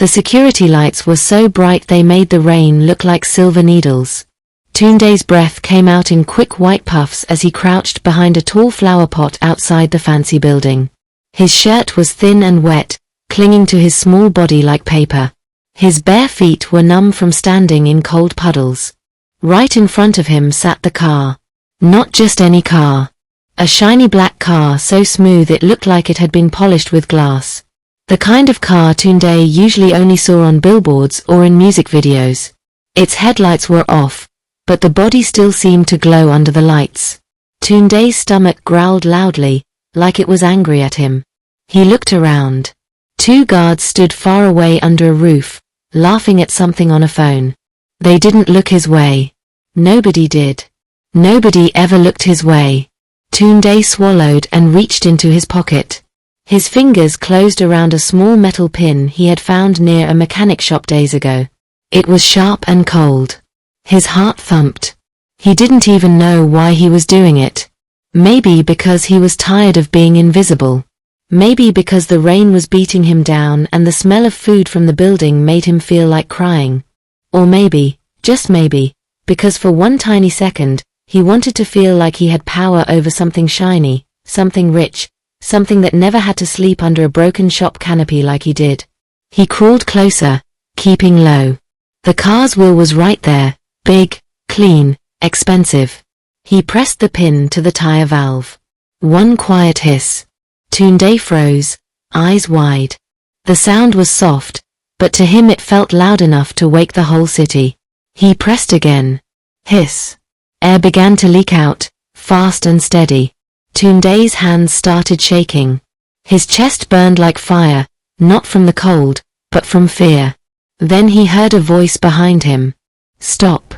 The security lights were so bright they made the rain look like silver needles. Tunde's breath came out in quick white puffs as he crouched behind a tall flower pot outside the fancy building. His shirt was thin and wet, clinging to his small body like paper. His bare feet were numb from standing in cold puddles. Right in front of him sat the car. Not just any car. A shiny black car so smooth it looked like it had been polished with glass. The kind of car Tunde usually only saw on billboards or in music videos. Its headlights were off, but the body still seemed to glow under the lights. Tunde's stomach growled loudly, like it was angry at him. He looked around. 2 guards stood far away under a roof, laughing at something on a phone. They didn't look his way. Nobody did. Nobody ever looked his way. Tunde swallowed and reached into his pocket. His fingers closed around a small metal pin he had found near a mechanic shop days ago. It was sharp and cold. His heart thumped. He didn't even know why he was doing it. Maybe because he was tired of being invisible. Maybe because the rain was beating him down and the smell of food from the building made him feel like crying. Or maybe, just maybe, because for one tiny second, he wanted to feel like he had power over something shiny, something rich, something that never had to sleep under a broken shop canopy like he did. He crawled closer, keeping low. The car's wheel was right there, big, clean, expensive. He pressed the pin to the tire valve. One quiet hiss. Tunde froze, eyes wide. The sound was soft, but to him it felt loud enough to wake the whole city. He pressed again. Hiss. Air began to leak out, fast and steady. Tunde's hands started shaking. His chest burned like fire, not from the cold, but from fear. Then he heard a voice behind him. Stop.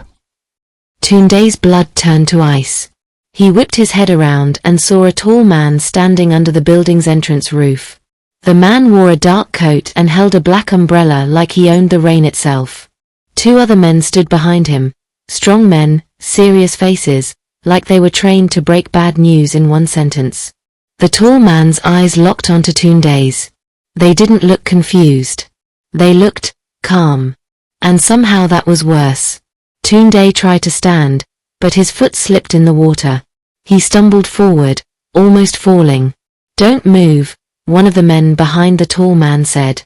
Tunde's blood turned to ice. He whipped his head around and saw a tall man standing under the building's entrance roof. The man wore a dark coat and held a black umbrella like he owned the rain itself. 2 other men stood behind him, strong men, serious faces, like they were trained to break bad news in one sentence. The tall man's eyes locked onto Tunde's. They didn't look confused. They looked calm. And somehow that was worse. Tunde tried to stand, but his foot slipped in the water. He stumbled forward, almost falling. Don't move, one of the men behind the tall man said.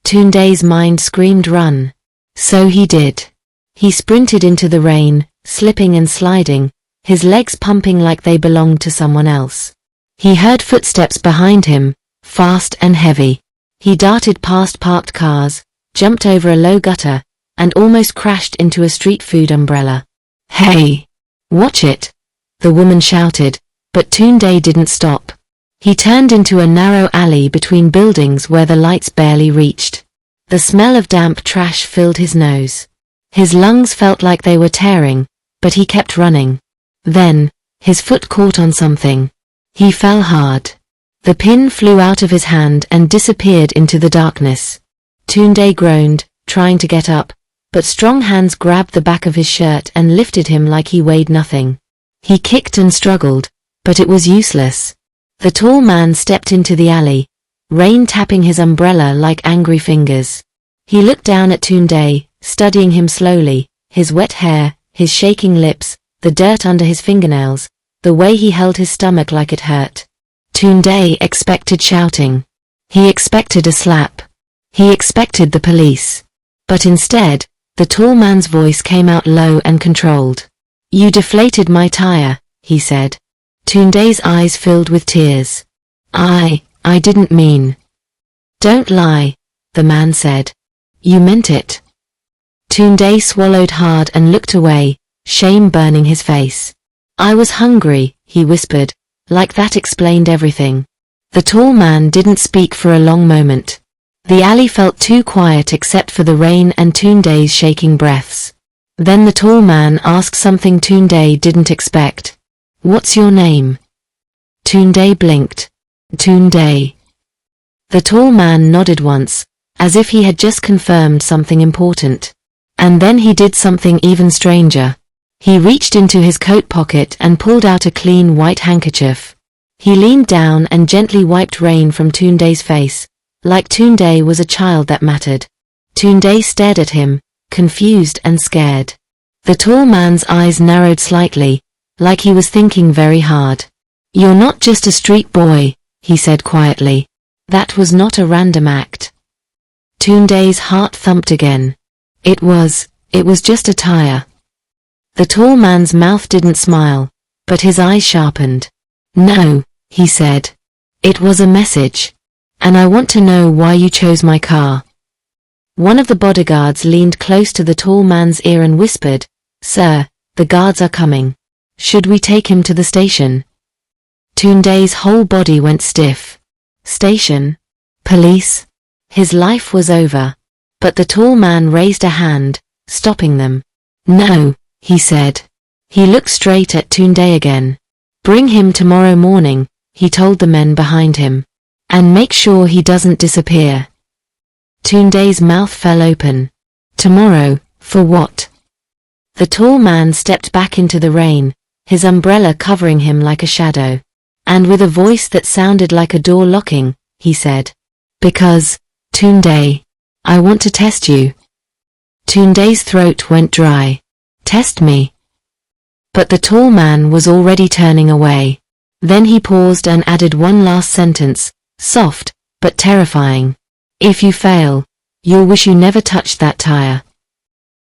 Tunde's mind screamed run. So he did. He sprinted into the rain, slipping and sliding, his legs pumping like they belonged to someone else. He heard footsteps behind him, fast and heavy. He darted past parked cars, jumped over a low gutter, and almost crashed into a street food umbrella. Hey! Watch it! The woman shouted, but Tunde didn't stop. He turned into a narrow alley between buildings where the lights barely reached. The smell of damp trash filled his nose. His lungs felt like they were tearing, but he kept running. Then, his foot caught on something. He fell hard. The pin flew out of his hand and disappeared into the darkness. Tunde groaned, trying to get up, but strong hands grabbed the back of his shirt and lifted him like he weighed nothing. He kicked and struggled, but it was useless. The tall man stepped into the alley, rain tapping his umbrella like angry fingers. He looked down at Tunde, studying him slowly, his wet hair, his shaking lips, the dirt under his fingernails, the way he held his stomach like it hurt. Tunde expected shouting. He expected a slap. He expected the police. But instead, the tall man's voice came out low and controlled. You deflated my tire, he said. Tunde's eyes filled with tears. I didn't mean. Don't lie, the man said. You meant it. Tunde swallowed hard and looked away, shame burning his face. I was hungry, he whispered, like that explained everything. The tall man didn't speak for a long moment. The alley felt too quiet except for the rain and Tunde's shaking breaths. Then the tall man asked something Tunde didn't expect. What's your name? Tunde blinked. Tunde. The tall man nodded once, as if he had just confirmed something important. And then he did something even stranger. He reached into his coat pocket and pulled out a clean white handkerchief. He leaned down and gently wiped rain from Tunde's face, like Tunde was a child that mattered. Tunde stared at him, confused and scared. The tall man's eyes narrowed slightly, like he was thinking very hard. "You're not just a street boy," he said quietly. That was not a random act. Tunde's heart thumped again. It was just a Tyre. The tall man's mouth didn't smile, but his eyes sharpened. "No," he said. "It was a message. And I want to know why you chose my car." One of the bodyguards leaned close to the tall man's ear and whispered, "Sir, the guards are coming. Should we take him to the station?" Tunde's whole body went stiff. Station? Police? His life was over. But the tall man raised a hand, stopping them. "No," he said. He looked straight at Tunde again. "Bring him tomorrow morning," he told the men behind him. "And make sure he doesn't disappear." Tunde's mouth fell open. "Tomorrow, for what?" The tall man stepped back into the rain, his umbrella covering him like a shadow. And with a voice that sounded like a door locking, he said, "Because, Tunde, I want to test you." Tunde's throat went dry. "Test me?" But the tall man was already turning away. Then he paused and added one last sentence, soft, but terrifying. "If you fail, you'll wish you never touched that Tyre."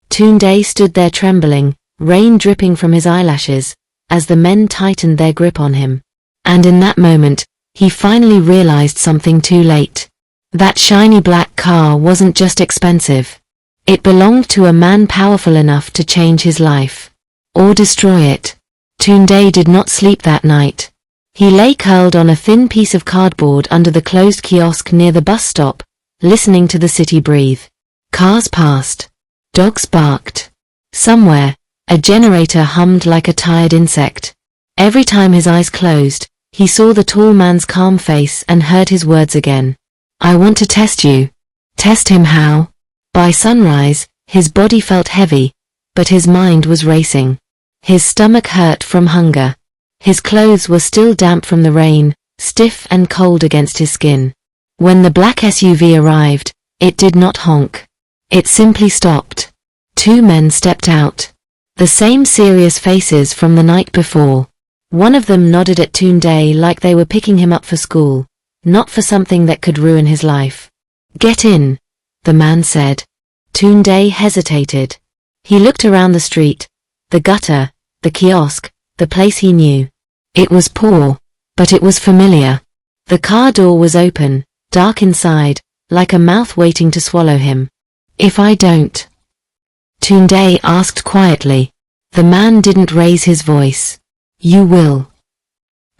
Tunde stood there trembling, rain dripping from his eyelashes, as the men tightened their grip on him. And in that moment, he finally realized something too late. That shiny black car wasn't just expensive. It belonged to a man powerful enough to change his life. Or destroy it. Tunde did not sleep that night. He lay curled on a thin piece of cardboard under the closed kiosk near the bus stop, listening to the city breathe. Cars passed. Dogs barked. Somewhere, a generator hummed like a tired insect. Every time his eyes closed, he saw the tall man's calm face and heard his words again. "I want to test you." Test him how? By sunrise, his body felt heavy, but his mind was racing. His stomach hurt from hunger. His clothes were still damp from the rain, stiff and cold against his skin. When the black SUV arrived, it did not honk. It simply stopped. Two men stepped out. The same serious faces from the night before. One of them nodded at Tunde like they were picking him up for school, not for something that could ruin his life. "Get in," the man said. Tunde hesitated. He looked around the street, the gutter, the kiosk, the place he knew. It was poor, but it was familiar. The car door was open, dark inside, like a mouth waiting to swallow him. "If I don't?" Tunde asked quietly. The man didn't raise his voice. "You will."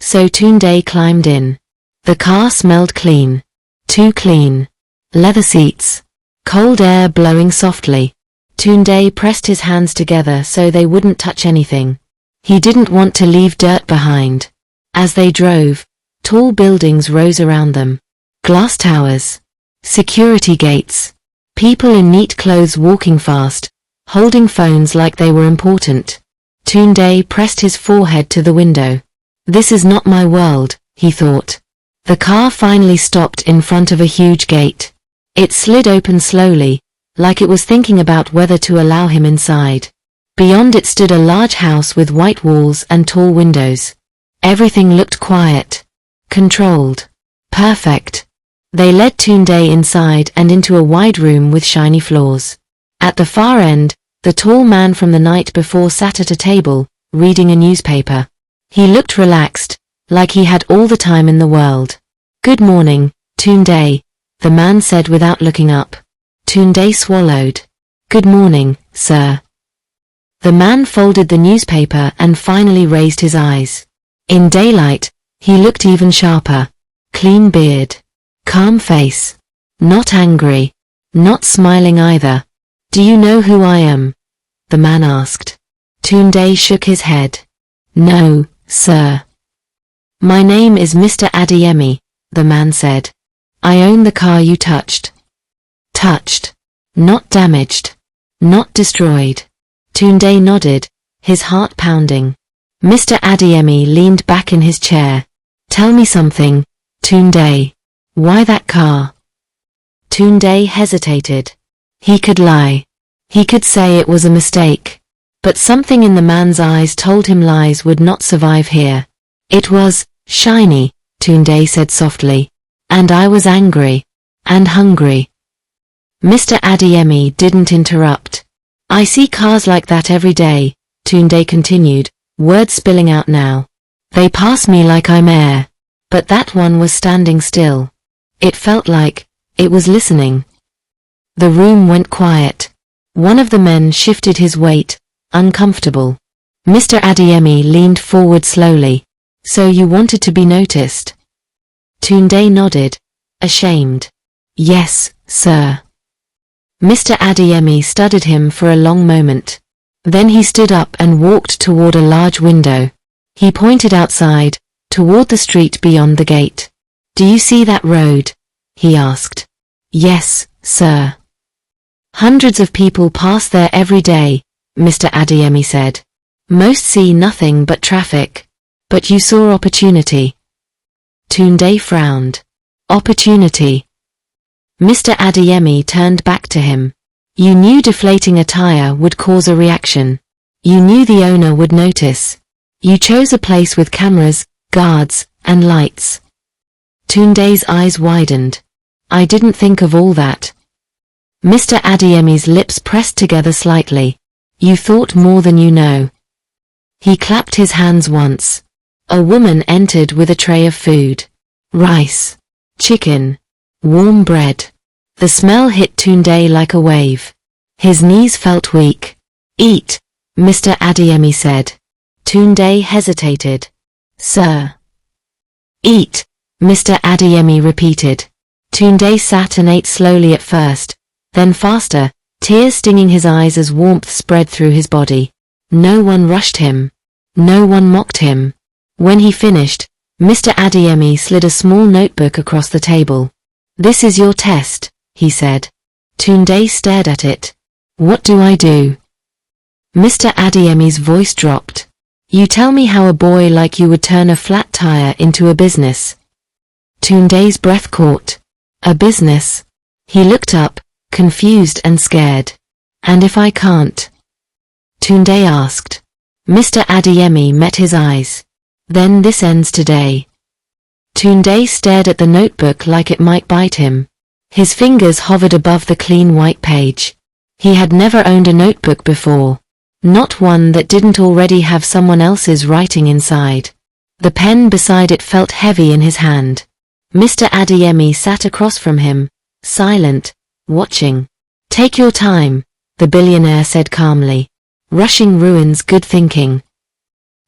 So Tunde climbed in. The car smelled clean. Too clean. Leather seats. Cold air blowing softly. Tunde pressed his hands together so they wouldn't touch anything. He didn't want to leave dirt behind. As they drove, tall buildings rose around them. Glass towers. Security gates. People in neat clothes walking fast, holding phones like they were important. Tunde pressed his forehead to the window. "This is not my world," he thought. The car finally stopped in front of a huge gate. It slid open slowly, like it was thinking about whether to allow him inside. Beyond it stood a large house with white walls and tall windows. Everything looked quiet. Controlled. Perfect. They led Tunde inside and into a wide room with shiny floors. At the far end, the tall man from the night before sat at a table, reading a newspaper. He looked relaxed, like he had all the time in the world. "Good morning, Tunde," the man said without looking up. Tunde swallowed. "Good morning, sir." The man folded the newspaper and finally raised his eyes. In daylight, he looked even sharper. Clean beard. Calm face. Not angry. Not smiling either. "Do you know who I am?" the man asked. Tunde shook his head. "No, sir." "My name is Mr. Adeyemi," the man said. "I own the car you touched." Touched. Not damaged. Not destroyed. Tunde nodded, his heart pounding. Mr. Adeyemi leaned back in his chair. "Tell me something, Tunde. Why that car?" Tunde hesitated. He could lie. He could say it was a mistake. But something in the man's eyes told him lies would not survive here. It was shiny, Tunde said softly. And I was angry. And hungry. Mr. Adeyemi didn't interrupt. I see cars like that every day, Tunde continued, words spilling out now. They pass me like I'm air. But that one was standing still. It felt like it was listening. The room went quiet. One of the men shifted his weight, uncomfortable. Mr. Adeyemi leaned forward slowly. So you wanted to be noticed? Tunde nodded, ashamed. Yes, sir. Mr. Adeyemi studied him for a long moment. Then he stood up and walked toward a large window. He pointed outside, toward the street beyond the gate. Do you see that road? He asked. Yes, sir. Hundreds of people pass there every day, Mr. Adeyemi said. Most see nothing but traffic. But you saw opportunity. Tunde frowned. Opportunity. Mr. Adeyemi turned back to him. You knew deflating a tire would cause a reaction. You knew the owner would notice. You chose a place with cameras, guards, and lights. Tunde's eyes widened. I didn't think of all that. Mr. Adeyemi's lips pressed together slightly. You thought more than you know. He clapped his hands once. A woman entered with a tray of food. Rice. Chicken. Warm bread. The smell hit Tunde like a wave. His knees felt weak. Eat, Mr. Adeyemi said. Tunde hesitated. Sir. Eat, Mr. Adeyemi repeated. Tunde sat and ate slowly at first, then faster, tears stinging his eyes as warmth spread through his body. No one rushed him. No one mocked him. When he finished, Mr. Adeyemi slid a small notebook across the table. This is your test, he said. Tunde stared at it. What do I do? Mr. Adeyemi's voice dropped. You tell me how a boy like you would turn a flat tire into a business. Tunde's breath caught. A business? He looked up, confused and scared. And if I can't? Tunde asked. Mr. Adeyemi met his eyes. Then this ends today. Tunde stared at the notebook like it might bite him. His fingers hovered above the clean white page. He had never owned a notebook before. Not one that didn't already have someone else's writing inside. The pen beside it felt heavy in his hand. Mr. Adeyemi sat across from him, silent, watching. Take your time, the billionaire said calmly. Rushing ruins good thinking.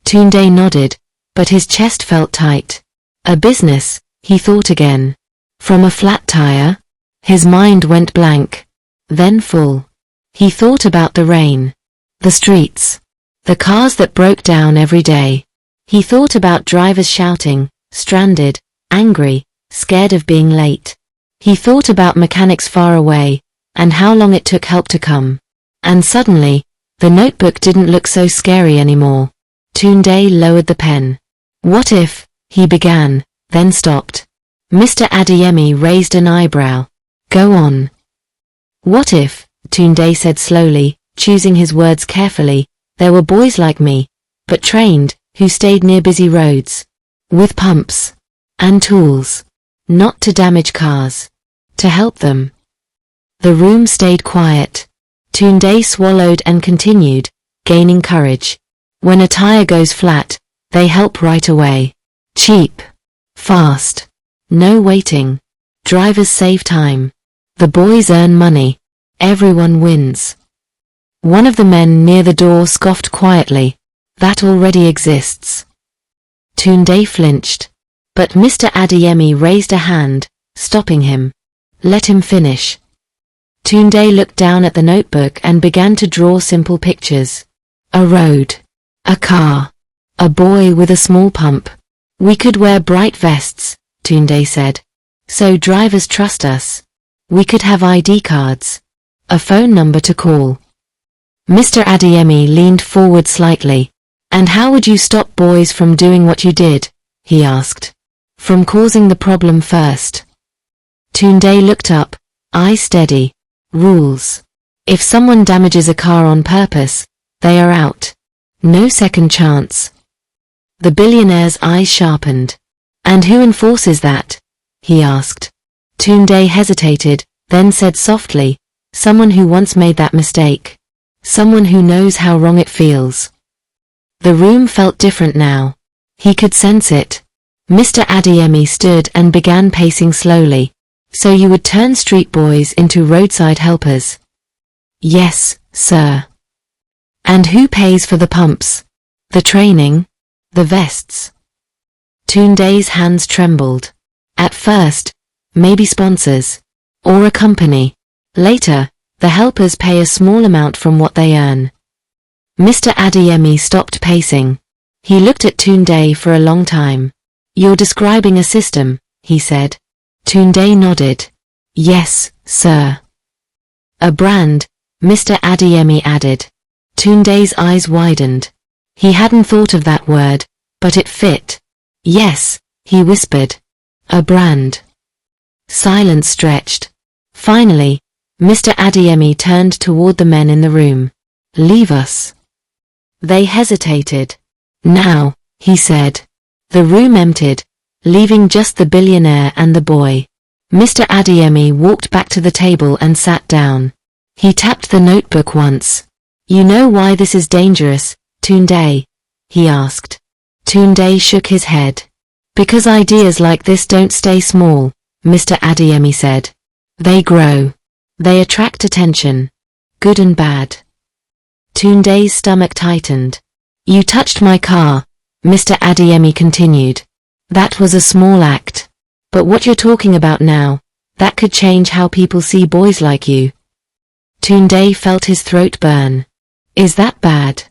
Tunde nodded, but his chest felt tight. A business, he thought again. From a flat tire? His mind went blank. Then full. He thought about the rain. The streets. The cars that broke down every day. He thought about drivers shouting, stranded, angry, scared of being late. He thought about mechanics far away, and how long it took help to come. And suddenly, the notebook didn't look so scary anymore. Tunde lowered the pen. What if, he began, then stopped. Mr. Adeyemi raised an eyebrow. Go on. What if, Tunde said slowly, choosing his words carefully, there were boys like me, but trained, who stayed near busy roads. With pumps. And tools. Not to damage cars. To help them. The room stayed quiet. Tunde swallowed and continued, gaining courage. When a tire goes flat, they help right away. Cheap. Fast. No waiting. Drivers save time. The boys earn money. Everyone wins. One of the men near the door scoffed quietly. That already exists. Tunde flinched. But Mr. Adeyemi raised a hand, stopping him. Let him finish. Tunde looked down at the notebook and began to draw simple pictures. A road. A car. A boy with a small pump. We could wear bright vests, Tunde said. So drivers trust us. We could have ID cards. A phone number to call. Mr. Adeyemi leaned forward slightly. And how would you stop boys from doing what you did? He asked. From causing the problem first. Tunde looked up, eyes steady. Rules. If someone damages a car on purpose, they are out. No second chance. The billionaire's eyes sharpened. And who enforces that? He asked. Tunde hesitated, then said softly, someone who once made that mistake. Someone who knows how wrong it feels. The room felt different now. He could sense it. Mr. Adeyemi stood and began pacing slowly. So you would turn street boys into roadside helpers? Yes, sir. And who pays for the pumps? The training? The vests? Tunde's hands trembled. At first, maybe sponsors. Or a company. Later, the helpers pay a small amount from what they earn. Mr. Adeyemi stopped pacing. He looked at Tunde for a long time. You're describing a system, he said. Tunde nodded. Yes, sir. A brand, Mr. Adeyemi added. Tunde's eyes widened. He hadn't thought of that word, but it fit. Yes, he whispered. A brand. Silence stretched. Finally, Mr. Adeyemi turned toward the men in the room. Leave us. They hesitated. Now, he said. The room emptied, leaving just the billionaire and the boy. Mr. Adeyemi walked back to the table and sat down. He tapped the notebook once. You know why this is dangerous, Tunde? He asked. Tunde shook his head. Because ideas like this don't stay small, Mr. Adeyemi said. They grow. They attract attention. Good and bad. Tunde's stomach tightened. You touched my car, Mr. Adeyemi continued. That was a small act. But what you're talking about now, that could change how people see boys like you. Tunde felt his throat burn. Is that bad?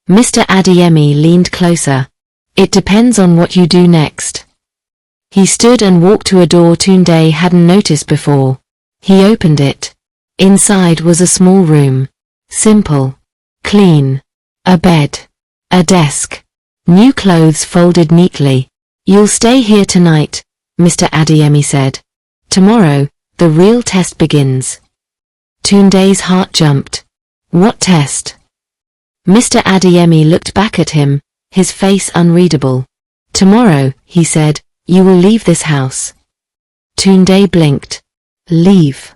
Mr. Adeyemi leaned closer. It depends on what you do next. He stood and walked to a door Tunde hadn't noticed before. He opened it. Inside was a small room. Simple. Clean. A bed. A desk. New clothes folded neatly. You'll stay here tonight, Mr. Adeyemi said. Tomorrow, the real test begins. Tunde's heart jumped. What test? Mr. Adeyemi looked back at him, his face unreadable. Tomorrow, he said, you will leave this house. Tunde blinked. Leave.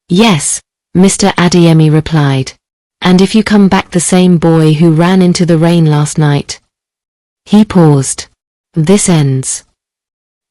Yes, Mr. Adeyemi replied. And if you come back the same boy who ran into the rain last night. He paused. This ends.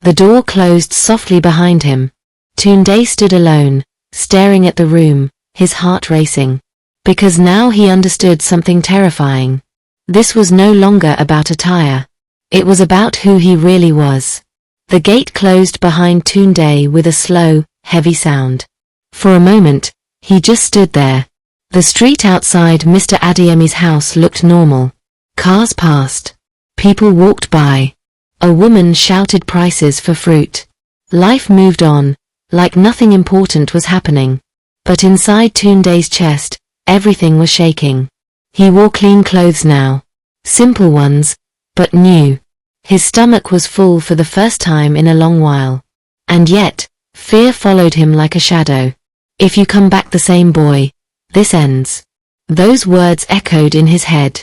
The door closed softly behind him. Tunde stood alone, staring at the room, his heart racing. Because now he understood something terrifying. This was no longer about Tyre. It was about who he really was. The gate closed behind Tunde with a slow, heavy sound. For a moment, he just stood there. The street outside Mr. Adeyemi's house looked normal. Cars passed. People walked by. A woman shouted prices for fruit. Life moved on, like nothing important was happening. But inside Tunde's chest, everything was shaking. He wore clean clothes now. Simple ones, but new. His stomach was full for the first time in a long while. And yet, fear followed him like a shadow. If you come back the same boy, this ends. Those words echoed in his head.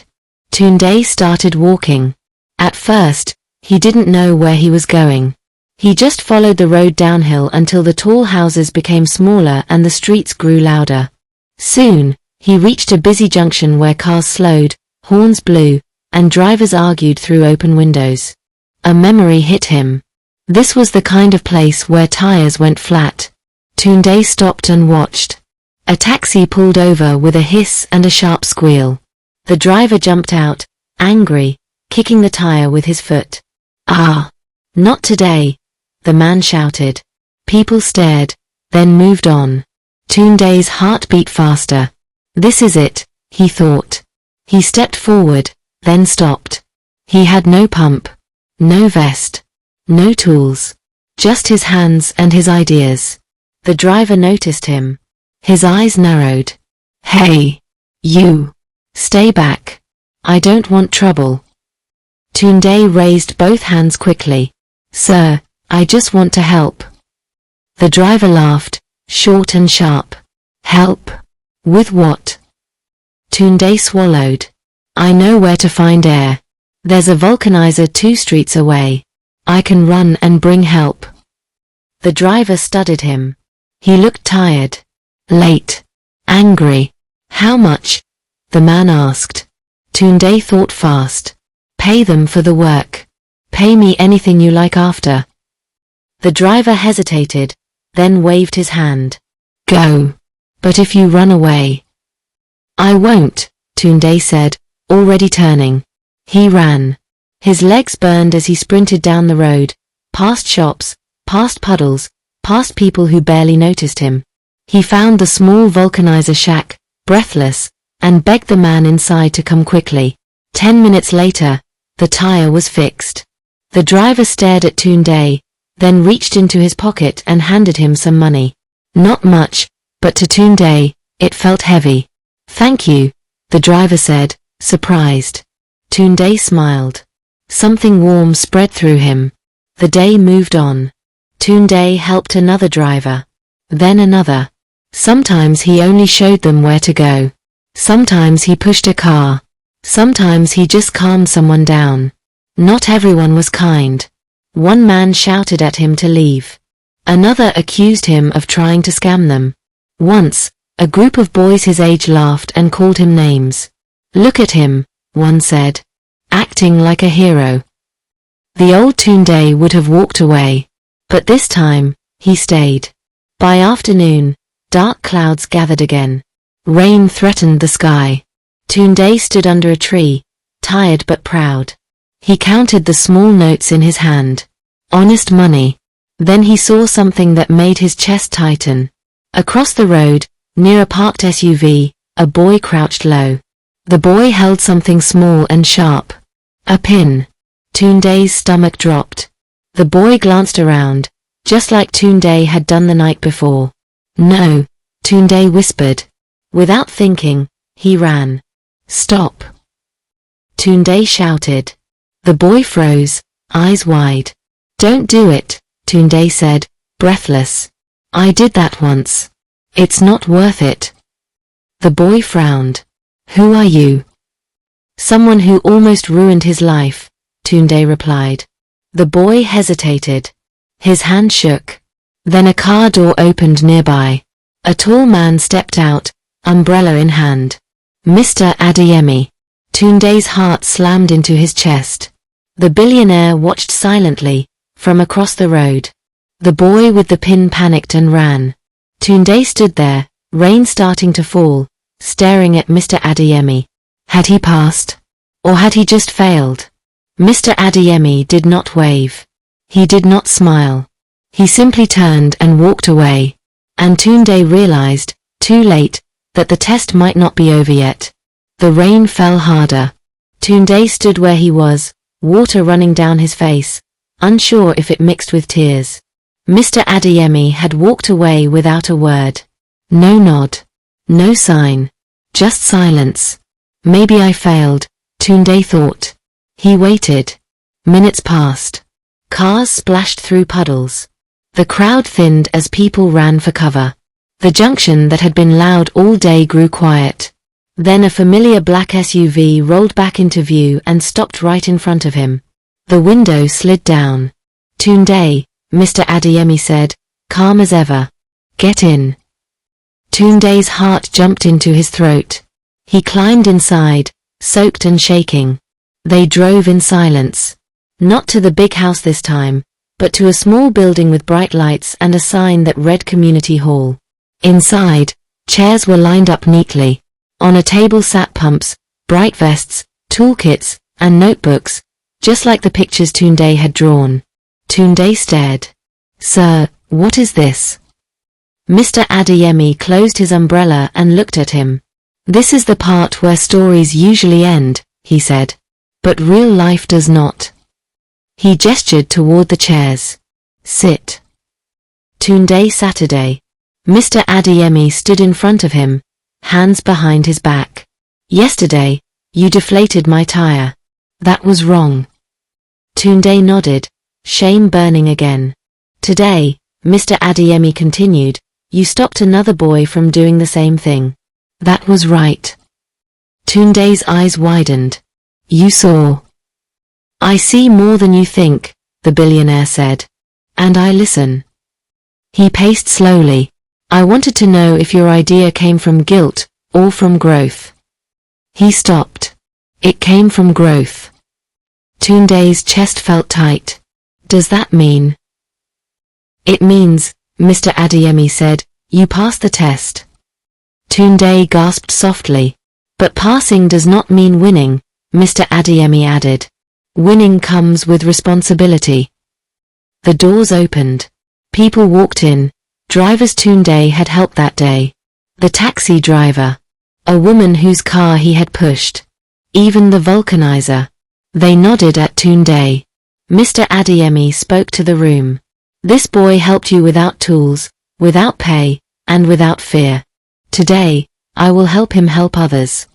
Tunde started walking. At first, he didn't know where he was going. He just followed the road downhill until the tall houses became smaller and the streets grew louder. Soon, he reached a busy junction where cars slowed, horns blew, and drivers argued through open windows. A memory hit him. This was the kind of place where tires went flat. Tunde stopped and watched. A taxi pulled over with a hiss and a sharp squeal. The driver jumped out, angry, kicking the tire with his foot. Ah! Not today, the man shouted. People stared, then moved on. Tunde's heart beat faster. This is it, he thought. He stepped forward, then stopped. He had no pump, no vest, no tools, just his hands and his ideas. The driver noticed him. His eyes narrowed. Hey! You! Stay back. I don't want trouble. Tunde raised both hands quickly. Sir, I just want to help. The driver laughed, short and sharp. Help? With what? Tunde swallowed. I know where to find air. There's a vulcanizer 2 streets away. I can run and bring help. The driver studied him. He looked tired. Late. Angry. How much? The man asked. Tunde thought fast. Pay them for the work. Pay me anything you like after. The driver hesitated, then waved his hand. Go. But if you run away. I won't, Tunde said, already turning. He ran. His legs burned as he sprinted down the road, past shops, past puddles, past people who barely noticed him. He found the small vulcanizer shack, breathless, and begged the man inside to come quickly. 10 minutes later, the tire was fixed. The driver stared at Tunde, then reached into his pocket and handed him some money. Not much, but to Tunde, it felt heavy. Thank you, the driver said, surprised. Tunde smiled. Something warm spread through him. The day moved on. Tunde helped another driver. Then another. Sometimes he only showed them where to go. Sometimes he pushed a car. Sometimes he just calmed someone down. Not everyone was kind. One man shouted at him to leave. Another accused him of trying to scam them. Once, a group of boys his age laughed and called him names. Look at him, one said. Acting like a hero. The old Tunde would have walked away. But this time, he stayed. By afternoon, dark clouds gathered again. Rain threatened the sky. Tunde stood under a tree, tired but proud. He counted the small notes in his hand. Honest money. Then he saw something that made his chest tighten. Across the road, near a parked SUV, a boy crouched low. The boy held something small and sharp. A pin. Tunde's stomach dropped. The boy glanced around, just like Tunde had done the night before. No, Tunde whispered. Without thinking, he ran. Stop. Tunde shouted. The boy froze, eyes wide. Don't do it, Tunde said, breathless. I did that once. It's not worth it. The boy frowned. Who are you? Someone who almost ruined his life, Tunde replied. The boy hesitated. His hand shook. Then a car door opened nearby. A tall man stepped out, umbrella in hand. Mr. Adeyemi. Tunde's heart slammed into his chest. The billionaire watched silently, from across the road. The boy with the pin panicked and ran. Tunde stood there, rain starting to fall, staring at Mr. Adeyemi. Had he passed? Or had he just failed? Mr. Adeyemi did not wave. He did not smile. He simply turned and walked away. And Tunde realized, too late, that the test might not be over yet. The rain fell harder. Tunde stood where he was, water running down his face, unsure if it mixed with tears. Mr. Adeyemi had walked away without a word. No nod. No sign. Just silence. Maybe I failed, Tunde thought. He waited. Minutes passed. Cars splashed through puddles. The crowd thinned as people ran for cover. The junction that had been loud all day grew quiet. Then a familiar black SUV rolled back into view and stopped right in front of him. The window slid down. Tunde, Mr. Adeyemi said, calm as ever. Get in. Tunde's heart jumped into his throat. He climbed inside, soaked and shaking. They drove in silence. Not to the big house this time, but to a small building with bright lights and a sign that read Community Hall. Inside, chairs were lined up neatly. On a table sat pumps, bright vests, toolkits, and notebooks, just like the pictures Tunde had drawn. Tunde stared. Sir, what is this? Mr. Adeyemi closed his umbrella and looked at him. This is the part where stories usually end, he said. But real life does not. He gestured toward the chairs. Sit. Tunde Saturday. Mr. Adeyemi stood in front of him, hands behind his back. Yesterday, you deflated my tire. That was wrong. Tunde nodded, shame burning again. Today, Mr. Adeyemi continued, you stopped another boy from doing the same thing. That was right. Tunde's eyes widened. You saw. I see more than you think, the billionaire said. And I listen. He paced slowly. I wanted to know if your idea came from guilt, or from growth. He stopped. It came from growth. Tunde's chest felt tight. Does that mean? It means, Mr. Adeyemi said, you passed the test. Tunde gasped softly. But passing does not mean winning, Mr. Adeyemi added. Winning comes with responsibility. The doors opened. People walked in. Drivers Tunde had helped that day. The taxi driver. A woman whose car he had pushed. Even the vulcanizer. They nodded at Tunde. Mr. Adeyemi spoke to the room. This boy helped you without tools, without pay, and without fear. Today, I will help him help others.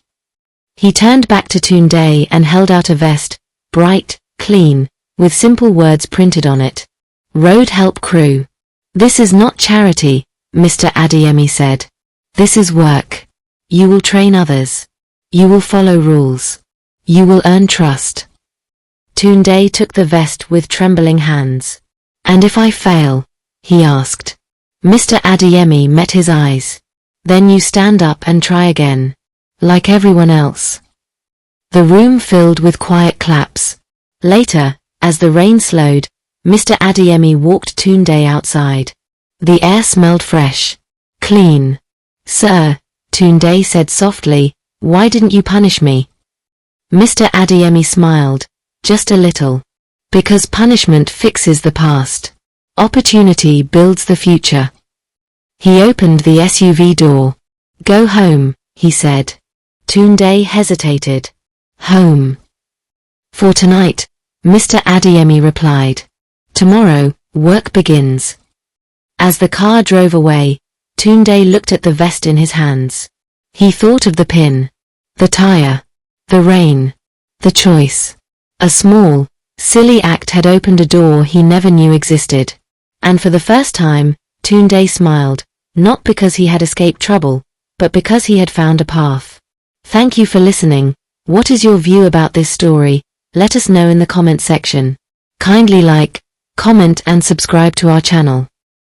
He turned back to Tunde and held out a vest, bright, clean, with simple words printed on it. Road Help Crew. This is not charity, Mr. Adeyemi said. This is work. You will train others. You will follow rules. You will earn trust. Tunde took the vest with trembling hands. And if I fail? He asked. Mr. Adeyemi met his eyes. Then you stand up and try again. Like everyone else. The room filled with quiet claps. Later, as the rain slowed, Mr. Adeyemi walked Tunde outside. The air smelled fresh. Clean. Sir, Tunde said softly, why didn't you punish me? Mr. Adeyemi smiled. Just a little. Because punishment fixes the past. Opportunity builds the future. He opened the SUV door. Go home, he said. Tunde hesitated. Home. For tonight, Mr. Adeyemi replied. Tomorrow, work begins. As the car drove away, Tunde looked at the vest in his hands. He thought of the pin, the tire, the rain, the choice. A small, silly act had opened a door he never knew existed. And for the first time, Tunde smiled, not because he had escaped trouble, but because he had found a path. Thank you for listening. What is your view about this story? Let us know in the comment section. Kindly like, comment and subscribe to our channel.